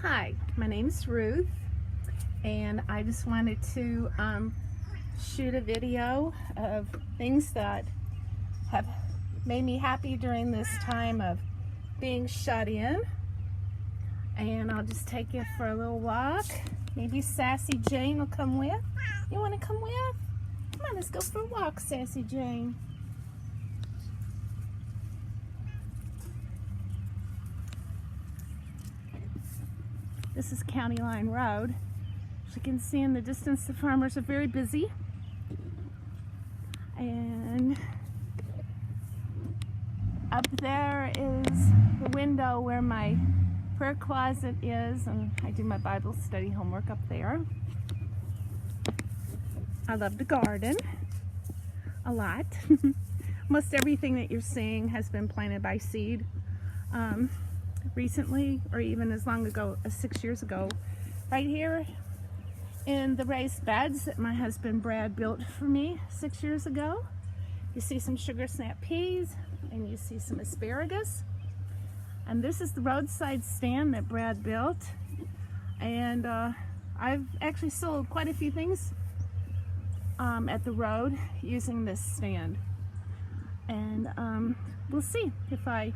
Hi, my name's Ruth, and I just wanted to shoot a video of things that have made me happy during this time of being shut in. And I'll just take you for a little walk. Maybe Sassy Jane will come with. You want to come with? Come on, let's go for a walk, Sassy Jane. This is County Line Road. As you can see in the distance, the farmers are very busy. And up there is the window where my prayer closet is, and I do my Bible study homework up there. I love to garden a lot. Most everything that you're seeing has been planted by seed. Recently, or even as long ago as 6 years ago, right here in the raised beds that my husband Brad built for me 6 years ago, you see some sugar snap peas and you see some asparagus. And this is the roadside stand that Brad built, and I've actually sold quite a few things at the road using this stand, and we'll see if I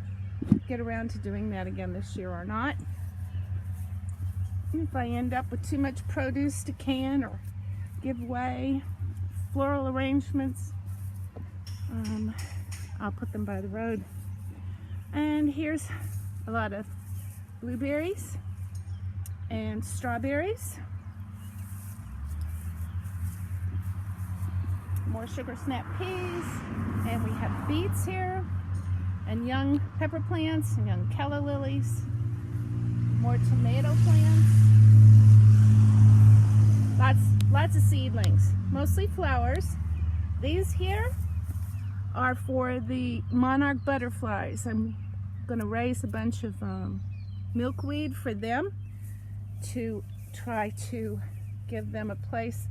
get around to doing that again this year or not. If I end up with too much produce to can or give away, floral arrangements, I'll put them by the road. And here's a lot of blueberries and strawberries, more sugar snap peas, and we have beets here, and young pepper plants and young calla lilies, more tomato plants, lots of seedlings, mostly flowers. These here are for the monarch butterflies. I'm going to raise a bunch of milkweed for them to try to give them a place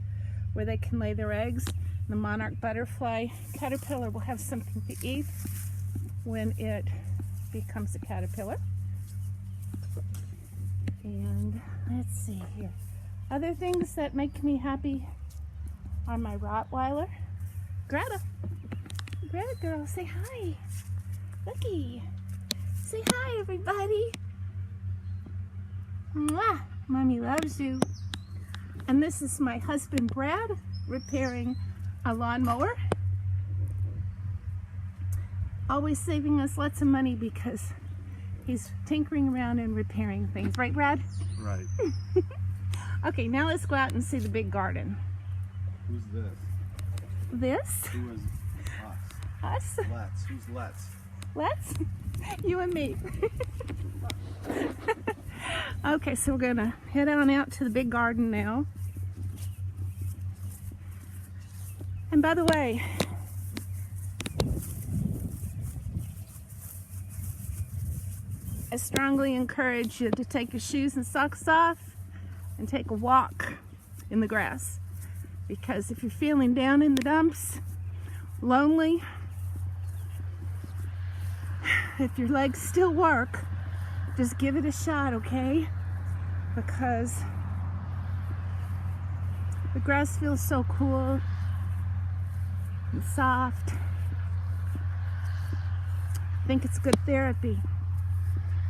where they can lay their eggs. The monarch butterfly caterpillar will have something to eat when it becomes a caterpillar. And let's see here. Other things that make me happy are my Rottweiler. Greta girl, say hi. Looky. Say hi, everybody. Mwah. Mommy loves you. And this is my husband Brad repairing a lawnmower. Always saving us lots of money because he's tinkering around and repairing things. Right, Brad? Right. Okay, now let's go out and see the big garden. Who's this? This? Who is us? Us? Let's. Who's let's? Let's? You and me. Okay, so we're gonna head on out to the big garden now. And by the way, I strongly encourage you to take your shoes and socks off and take a walk in the grass. Because if you're feeling down in the dumps, lonely, if your legs still work, just give it a shot, okay? Because the grass feels so cool and soft. I think it's good therapy.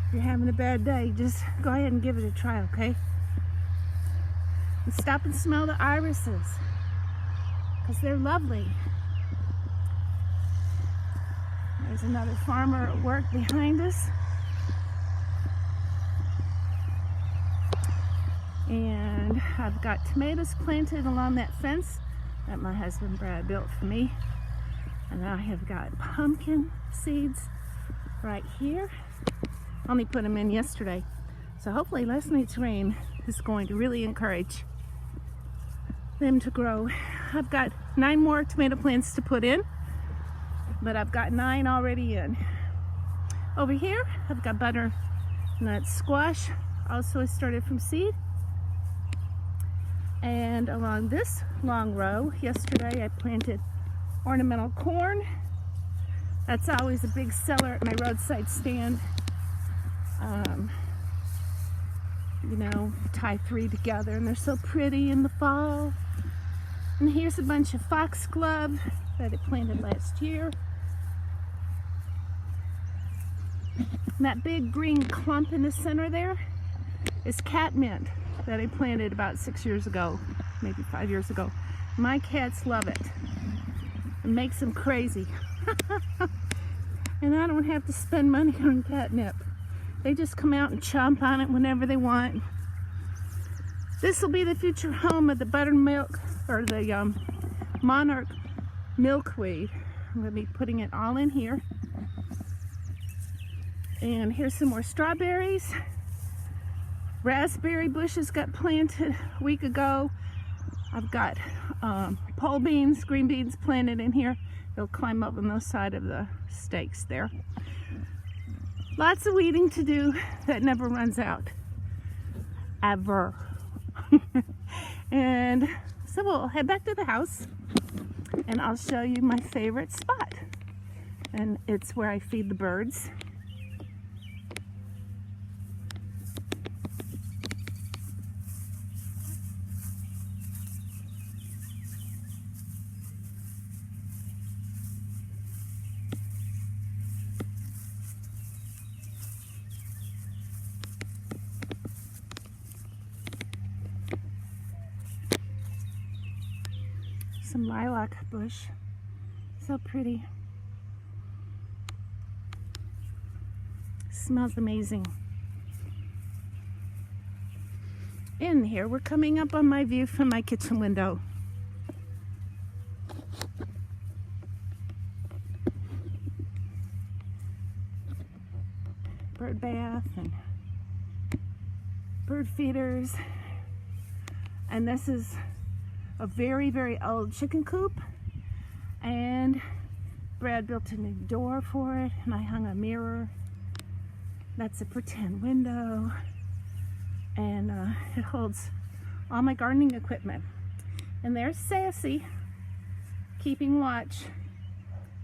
If you're having a bad day, just go ahead and give it a try, okay? And stop and smell the irises, because they're lovely. There's another farmer at work behind us. And I've got tomatoes planted along that fence that my husband Brad built for me. And I have got pumpkin seeds right here. Only put them in yesterday. So hopefully last night's rain is going to really encourage them to grow. I've got 9 more tomato plants to put in, but I've got 9 already in. Over here, I've got butternut squash. Also I started from seed. And along this long row, yesterday I planted ornamental corn. That's always a big seller at my roadside stand. you know, tie 3 together, and they're so pretty in the fall. And here's a bunch of foxglove that I planted last year. And that big green clump in the center there is catmint that I planted about 6 years ago, maybe 5 years ago. My cats love it. It makes them crazy. And I don't have to spend money on catnip. They just come out and chomp on it whenever they want. This will be the future home of the buttermilk, or the monarch milkweed. I'm going to be putting it all in here. And here's some more strawberries. Raspberry bushes got planted a week ago. I've got pole beans, green beans planted in here. They'll climb up on the side of the stakes there. Lots of weeding to do that never runs out. Ever. And so we'll head back to the house and I'll show you my favorite spot. And it's where I feed the birds. Some lilac bush, so pretty. Smells amazing. In here, we're coming up on my view from my kitchen window. Bird bath and bird feeders, and this is a very, very old chicken coop, and Brad built a new door for it, and I hung a mirror. That's a pretend window, and it holds all my gardening equipment. And there's Sassy keeping watch,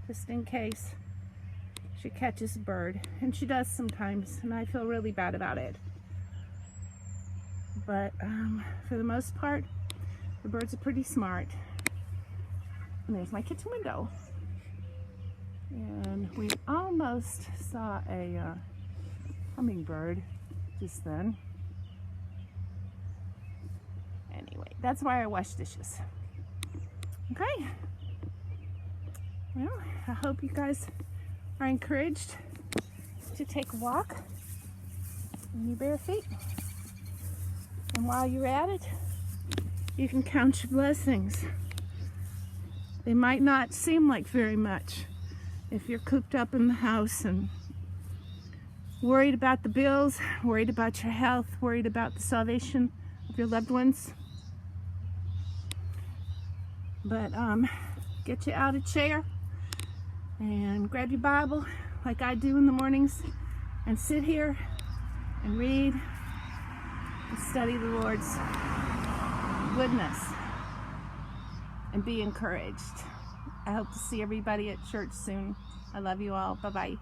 just in case she catches a bird, and she does sometimes, and I feel really bad about it. But for the most part, the birds are pretty smart. And there's my kitchen window. And we almost saw a hummingbird just then. Anyway, that's why I wash dishes. Okay. Well, I hope you guys are encouraged to take a walk in your bare feet. And while you're at it, you can count your blessings. They might not seem like very much if you're cooped up in the house and worried about the bills, worried about your health, worried about the salvation of your loved ones. But get you out a chair and grab your Bible like I do in the mornings and sit here and read and study the Lord's goodness and be encouraged. I hope to see everybody at church soon. I love you all. Bye-bye.